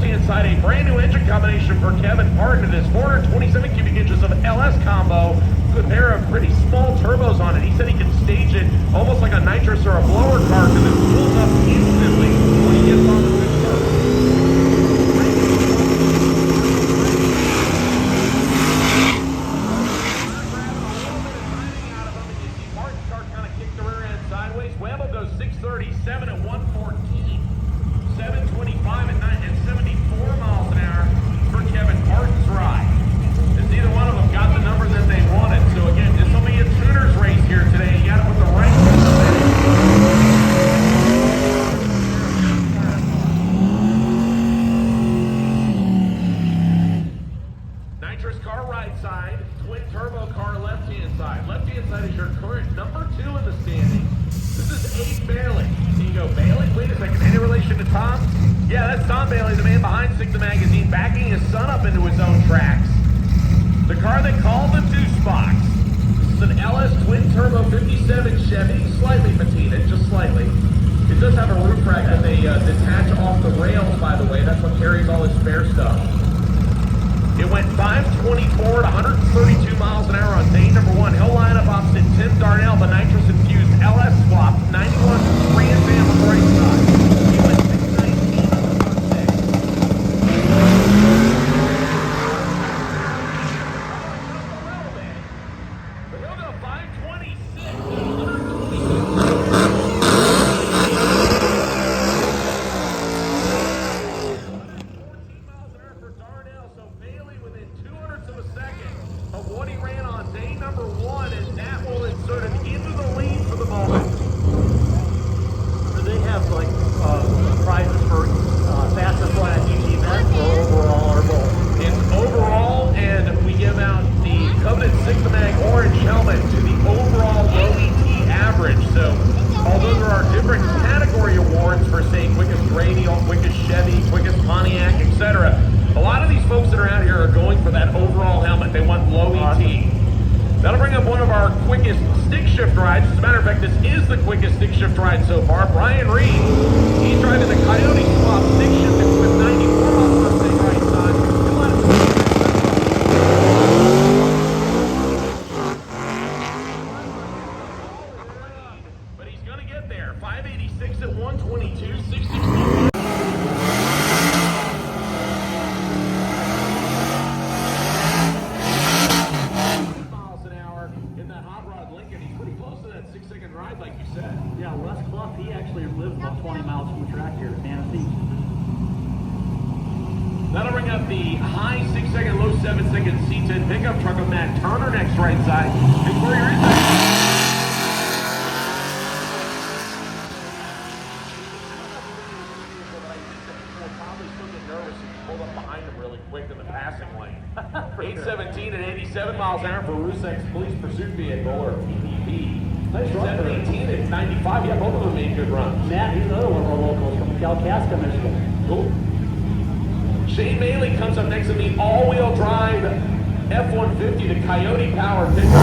left-hand side, a brand new engine combination for Kevin Parton. It is 427 cubic inches of LS combo with a pair of pretty small turbos on it. He said he can stage it almost like a nitrous or a blower car because it pulls up instantly when he gets on the big turbo. Webb will go 637 at 114, 725 at 9 and 74 miles an hour for Kevin Parton's ride. As neither one of them got the number that they wanted. So again, this will be a tuner's race here today. You got to put the right nitrous car right side, twin turbo car left hand side. Left hand side is your current number 2 in the standing. This is Abe Bailey. So you go, Bailey? Wait a second. Any relation to Tom? Yeah, that's Tom Bailey, the man behind Sigma Magazine, backing his son up into his own tracks. The car they call the Deuce Box. This is an LS twin-turbo 57 Chevy, slightly patinaed, just slightly. It does have a roof rack that they detach off the rails, by the way. That's what carries all his spare stuff. It went 524 at 132 miles an hour on day number 1. He'll line up opposite Tim Darnell, the nitrous-infused LS swap, 91 Trans Am on the right side. He went 619 on the front six. But he'll go 526 at 126. Of what he ran on day number 1, and that will insert him into the lead for the moment. Do they have like prizes for fastest one at each event, or overall, or both? It's overall, and we give out the Covenant Sigma Mag orange helmet to the overall low ET average. So, although there are different category awards for, say, quickest radial, quickest Chevy, quickest Pontiac, etc., a lot of these folks that are out here are going for that overall helmet. They want low ET. That'll bring up one of our quickest stick shift rides. As a matter of fact, this is the quickest stick shift ride so far. Brian Reed, he's driving the Coyote Swap stick shift with 94 miles per stick right side. But he's going to get there. 586 at 122, 665. Like you said. Yeah, Russ Clough, he actually lives about 20 miles from the track here at Tennessee. That'll bring up the high 6-second, low 7-second C10 pickup truck of Matt Turner next right side. And for your inside. Probably still get nervous if you pull up behind him really quick in the passing lane. 817 and 87 miles an hour for Rusak's police pursuit vehicle, or PPV. Nice run. 718 and 95. Yeah, both of them made good runs. Matt, he's another one of our locals from Calcasta, Michigan. Cool. Shane Bailey comes up next to the all-wheel drive F-150, the Coyote Power pickup.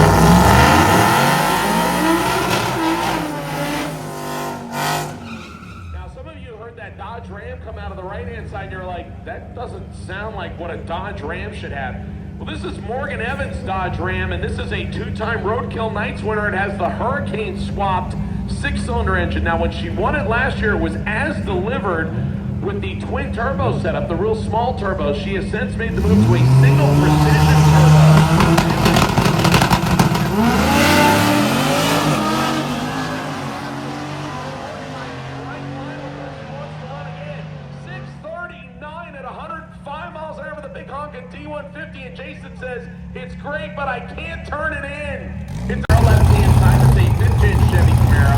Now, some of you heard that Dodge Ram come out of the right-hand side, and you're like, that doesn't sound like what a Dodge Ram should have. Well, this is Morgan Evans' Dodge Ram, and this is a 2-time Roadkill Nights winner. It has the Hurricane swapped 6-cylinder engine. Now, when she won it last year, it was as delivered with the twin turbo setup, the real small turbo. She has since made the move to a single precision turbo. T150, and Jason says, it's great, but I can't turn it in. It's our left-hand side. It's a vintage Chevy Camaro.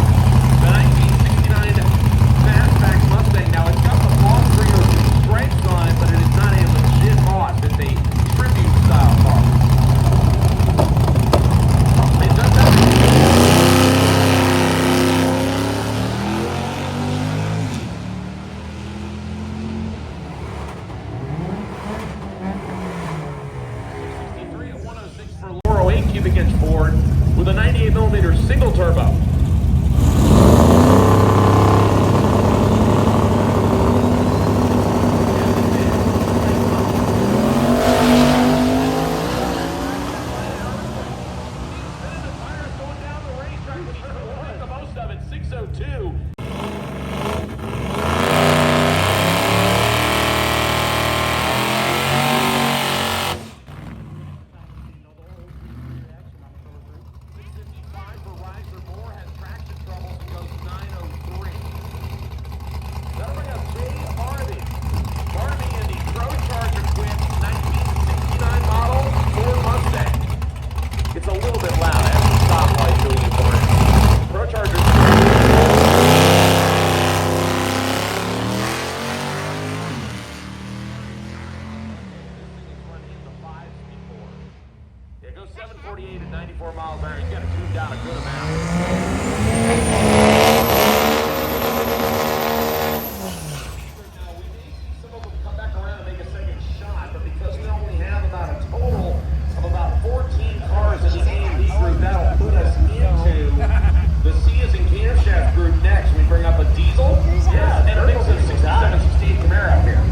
The 1969 Fastback Mustang. Now, it's got the Boss 302 stripes on it, but it is not a legit Boss. It's a tribute-style car. It does have cubic inch Ford with a 98mm single turbo. 648 at 94 miles an hour. He's got to tune down a good amount. Some of them come back around and make a second shot, but because we only have about a total of about 14 cars in the A&B group, that'll put us into the C as in camshaft group next. We bring up a diesel. Yeah, and a mix of 67, 68 Camaro out here.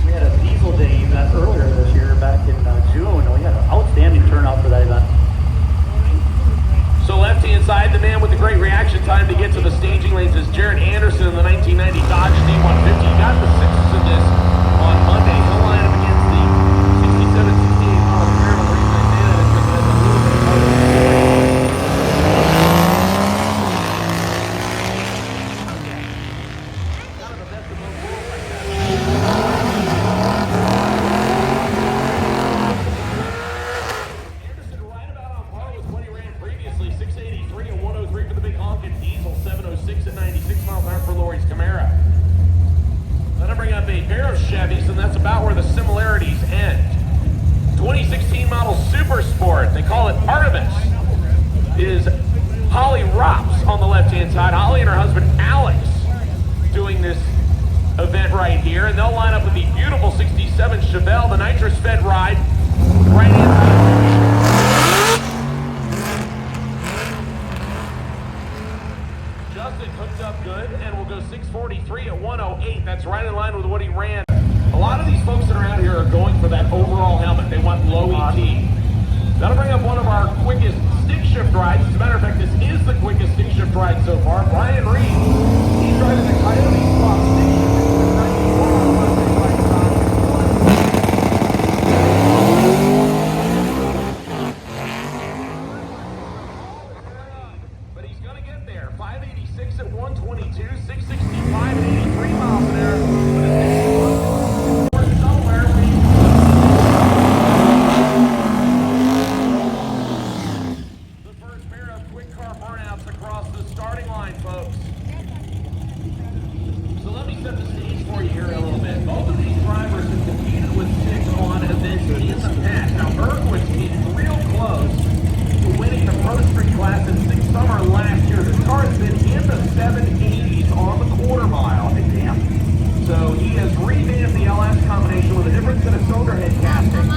We had a diesel day event earlier this year, back in June, and we had an outstanding turnout for that event. So left-hand side, the man with the great reaction time to get to the staging lanes is Jared Anderson in the 1990 Dodge D150. He got the sixes in this on Monday. He'll line up against the 67, 68 model Camaro. The reason I say that is because it has a little bit of kind of the best of both worlds like that. Anderson right about on par with what he ran previously. 683 and 103 for the big honkin' diesel. 706 at 96 miles an hour for Lori's Camaro. Then I bring up a pair of Chevys, and that's about where the similarities end. 2016 model Super Sport, they call it Artemis, is Holly Rops on the left-hand side. Holly and her husband Alex doing this event right here, and they'll line up with the beautiful 67 Chevelle, the nitrous-fed ride, right-hand side. Justin hooked up good, and we'll go 643 at 108. That's right in line with what he ran. A lot of these folks that are out here are going for that overall helmet. They want low ET. That'll bring up one of our quickest stick shift rides. As a matter of fact, this is the quickest stick shift ride so far. Brian Reed, he's riding the Coyote Swap stick shift. But he's going to get there. 586 at 122, 665 at 83 miles an hour. Somewhere the first pair of quick car burnouts across the starting line, folks. So let me set the stage for you here a little bit. Both of these drivers have competed with six on events in the past. Now, Bergwitz came real close to winning the Pro Street class in sixth summer last year. This car has been in the 780s on the quarter mile. So he has revamped the LS combination with a different set of cylinder head casting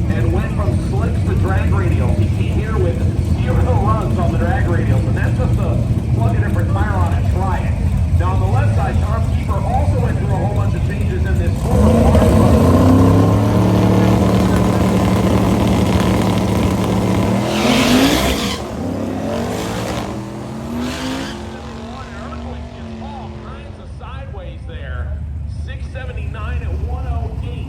and went from slicks to drag radials. He came here with 0 runs on the drag radials, and that's just a plug a different tire on and try it. Now on the left side, Tom Keeper also went through a whole bunch of changes in this all kinds of sideways there. 679 at 108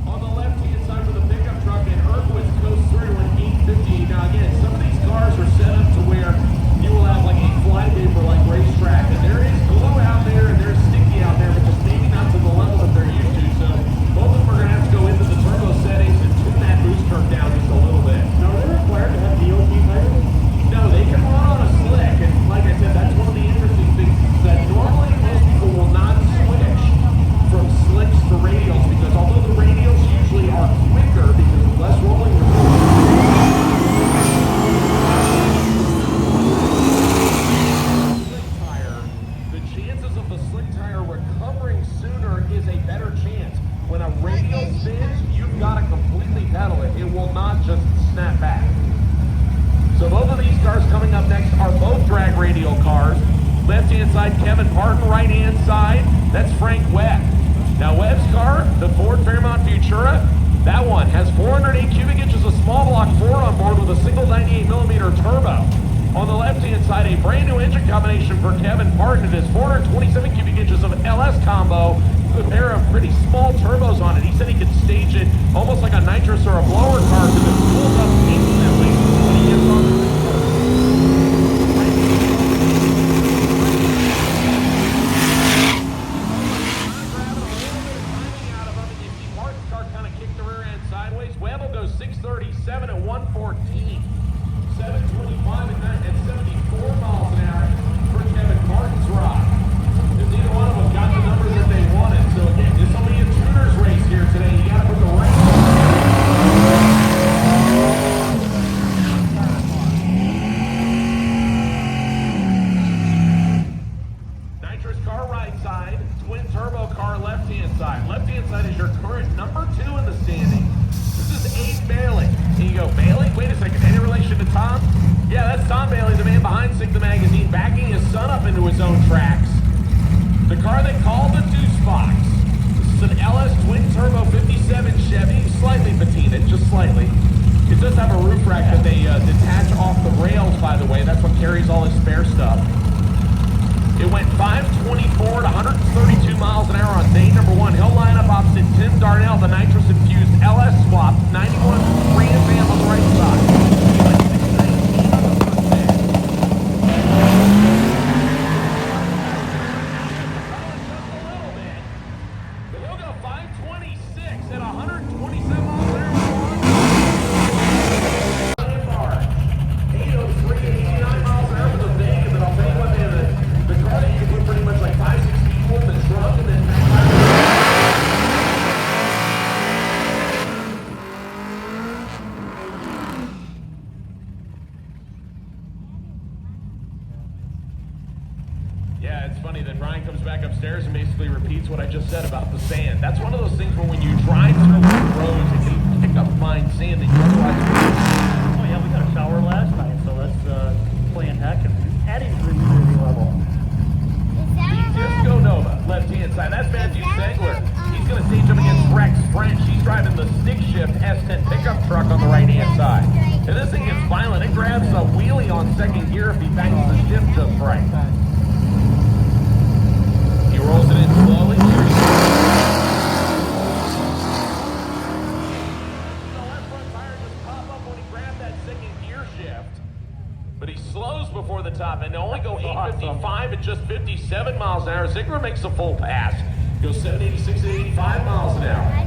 on the left-hand side for the pickup truck, and Erkowitz goes through at 858. Now again, some of these cars are set up to where you will have like a flypaper like racetrack, and there is glue out there and there's sticky out there, but just maybe not to the level that they're used to. So both of them are going to have to go into the turbo settings and tune that boost curve down just a little bit. Now, are they required to have DOT tires? No, they can run on a slick, and like I said, that's one of the interesting things that normally most people will not switch from slicks to radials, because although the radials usually are quicker because of less rolling slick tire, the chances of the slick tire recovering sooner is a better chance. When a radial spins, you've got to completely pedal it. It will not just snap back. So both of these cars coming up next are both drag radial cars. Left-hand side, Kevin Parton. Right-hand side, that's Frank Webb. Now Webb's car, the Ford Fairmont Futura, that one has 408 cubic inches of small block Ford on board with a single 98mm turbo. On the left-hand side, a brand new engine combination for Kevin Parton. It is 427 cubic inches of LS combo with a pair of pretty small turbos on it. He said he could stage it almost like a nitrous or a blower car because it pulls up instantly when he gets on the Webb will go 637 at 114, 725 at 74 miles an hour for Kevin Martin's ride. If neither one of them got the numbers that they wanted, so again, this will be a tuner's race here today. You got to put the right. Left-hand side is your current number 2 in the standing. This is 8 Bailey. And you go, Bailey? Wait a second, any relation to Tom? Yeah, that's Tom Bailey, the man behind Sigma Magazine, backing his son up into his own tracks. The car they call the Deuce Box. This is an LS twin-turbo 57 Chevy, slightly patinaed, just slightly. It does have a roof rack that they detach off the rails, by the way. That's what carries all his spare stuff. It went 524 to 132 miles an hour on day number 1. He'll line up opposite Tim Darnell, the nitrous-infused LS swap, 91 Ram Am on the right side. Yeah, it's funny that Ryan comes back upstairs and basically repeats what I just said about the sand. That's one of those things where when you drive through roads, it can pick up fine sand that you otherwise wouldn't. Oh yeah, we got a shower last night, so that's playing heck and adding to the humidity level. Disco Nova, left-hand side. That's Matthew Segler. He's going to stage him against Rex French. He's driving the stick shift S10 pickup truck on the right-hand side. And this thing gets violent. It grabs a wheelie on second gear if he bangs the shift just right. He rolls it in slowly. The left front tire just pop up when he grabbed that second gear shift. But he slows before the top and only go 855 at just 57 miles an hour. Ziegler makes a full pass. Goes 786 at 85 miles an hour.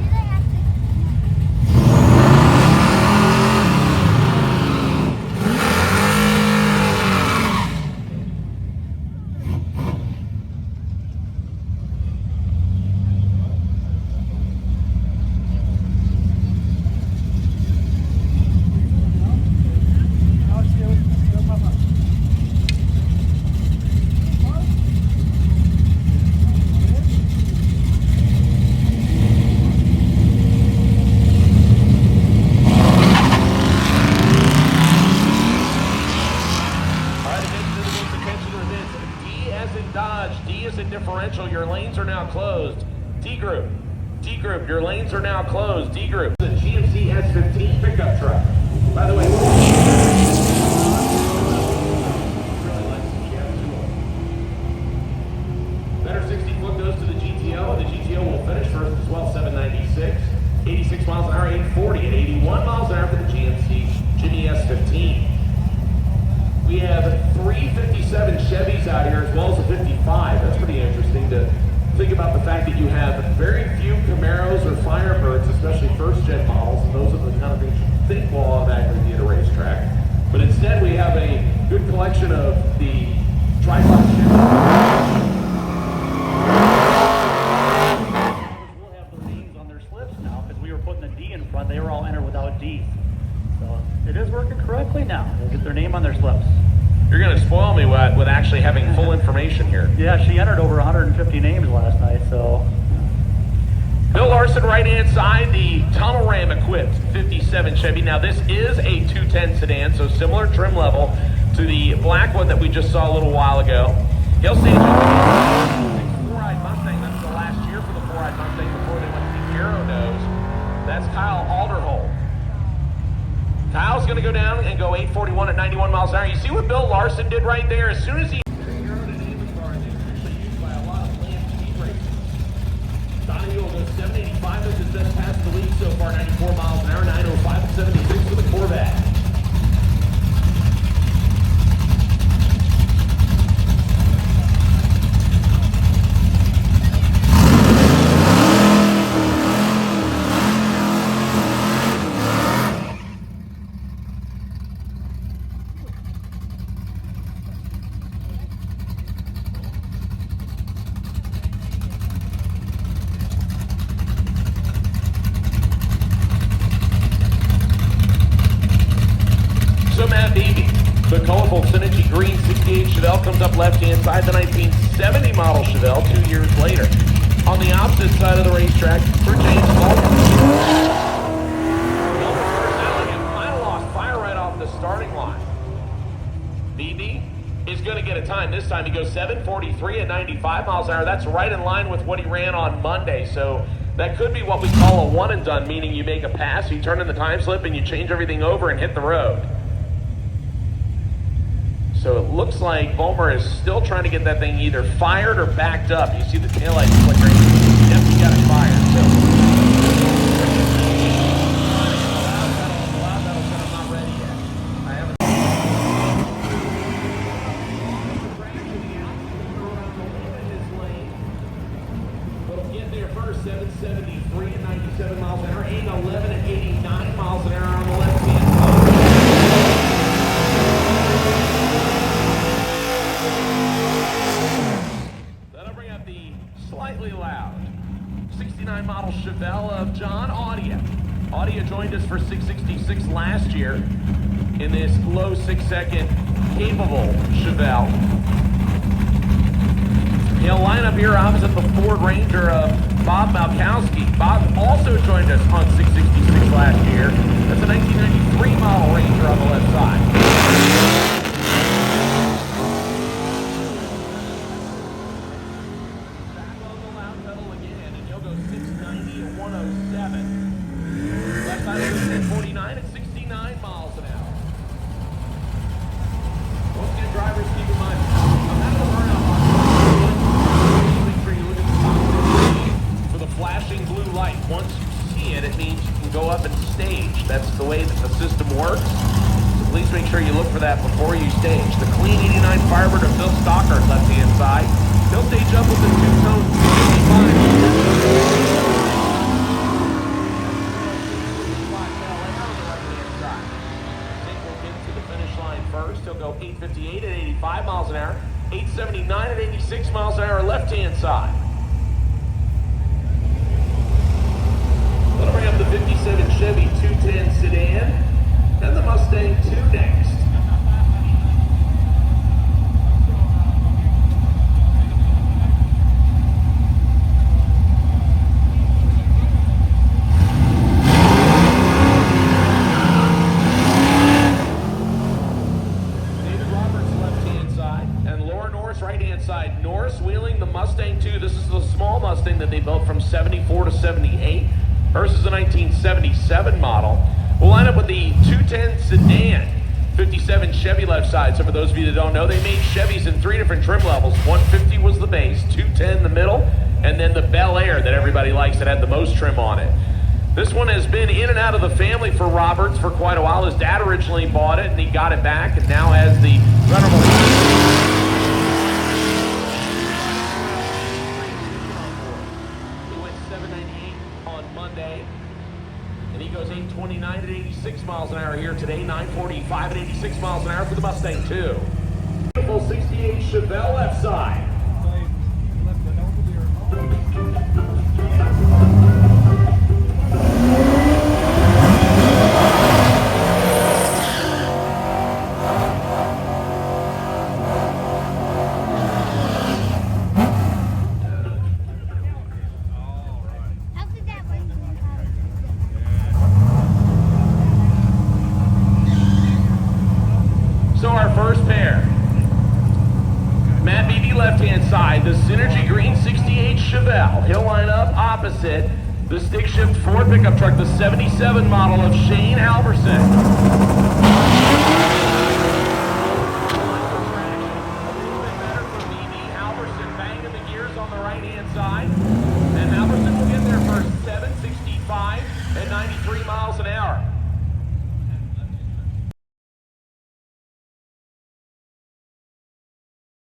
Differential, your lanes are now closed. D group, your lanes are now closed. D group, the GMC S15 pickup truck. By the way, better 60 foot goes to the GTO, and the GTO will finish first as well, 796, 86 miles an hour, 840, and 81 miles an hour for the GMC Jimmy S15. We have 357 Chevys out here as well as a 55. That's pretty interesting to think about the fact that you have very few Camaros or Firebirds, especially first-gen models, and those are the kind of things you think will automatically be at a racetrack. But instead, we have a good collection of the tripod Chevys. We'll have the names on their slips now because we were putting a D in front. They were all entered without D's. So it is working correctly now. They'll get their name on their slips. You're going to spoil me with actually having full information here. Yeah, she entered over 150 names last night, so. Bill Larson, right-hand side, the tunnel ram equipped 57 Chevy. Now this is a 210 sedan, so similar trim level to the black one that we just saw a little while ago. He'll stage a four-eyed Mustang. That's the last year for the four-eyed Mustang before they went to the Arrow Nose. That's Kyle Alderhold. Kyle's going to go down and go 841 at 91 miles an hour. You see what Bill Larson did right there? As soon as he Donnie will go 785 as his best pass of the week so far, 94 miles an hour, 905 and 76 for the Corvette. So Matt Beebe, the colorful Synergy Green 68 Chevelle comes up left-hand side, the 1970 model Chevelle 2 years later. on the opposite side of the racetrack for James Fulmer. Fulmer first out and final lost fire right off the starting line. BB is going to get a time. This time he goes 7:43 at 95 miles an hour. That's right in line with what he ran on Monday. So that could be what we call a one and done, meaning you make a pass, you turn in the time slip, and you change everything over and hit the road. So it looks like Vollmer is still trying to get that thing either fired or backed up. You see the taillight flickering. Yep, he got it fired. So I'm not ready yet. I haven't. But we'll get there first. 773 at 97 miles an hour. 811 at 89 miles an hour on the left hand side. That'll bring up the slightly loud 69 model Chevelle of John Audia. Audia joined us for 666 last year in this low 6-second capable Chevelle. He'll line up here opposite the Ford Ranger of Bob Malkowski. Bob also joined us on 666 last year. That's a 1993 model Ranger on the left side. Back on the loud pedal again, and he'll go 690 at 107. Left side of the 1049 at 69 miles an hour. Once again, drivers, keep in mind, I'm not going to burn out on make sure you look at the top of the screen for the flashing blue light. Once you see it, it means you can go up and stage. That's the way that the system works. So please make sure you look for that before you stage. The clean 89 Firebird of Phil Stockard left-hand side. He'll stage up with the two-tone 55. First, he'll go 858 at 85 miles an hour, 879 at 86 miles an hour left-hand side. That'll bring up the 57 Chevy 210 sedan and the Mustang 2 next. Norris wheeling the Mustang 2. This is the small Mustang that they built from 74 to 78 versus the 1977 model. We'll line up with the 210 sedan, 57 Chevy left side. So for those of you that don't know, they made Chevys in 3 different trim levels. 150 was the base, 210 in the middle, and then the Bel Air that everybody likes that had the most trim on it. This one has been in and out of the family for Roberts for quite a while. His dad originally bought it and he got it back, and now has the venerable Monday, and he goes 829 at 86 miles an hour here today, 945 at 86 miles an hour for the Mustang 2. Beautiful 68 Chevelle left side. So our first pair, Matt Beebe left-hand side, the Synergy Green 68 Chevelle. He'll line up opposite the stick shift Ford pickup truck, the 77 model of Shane Halverson. A little bit better for Beebe. Halverson banging the gears on the right-hand side, and Halverson will get there for 765 at 93 miles an hour.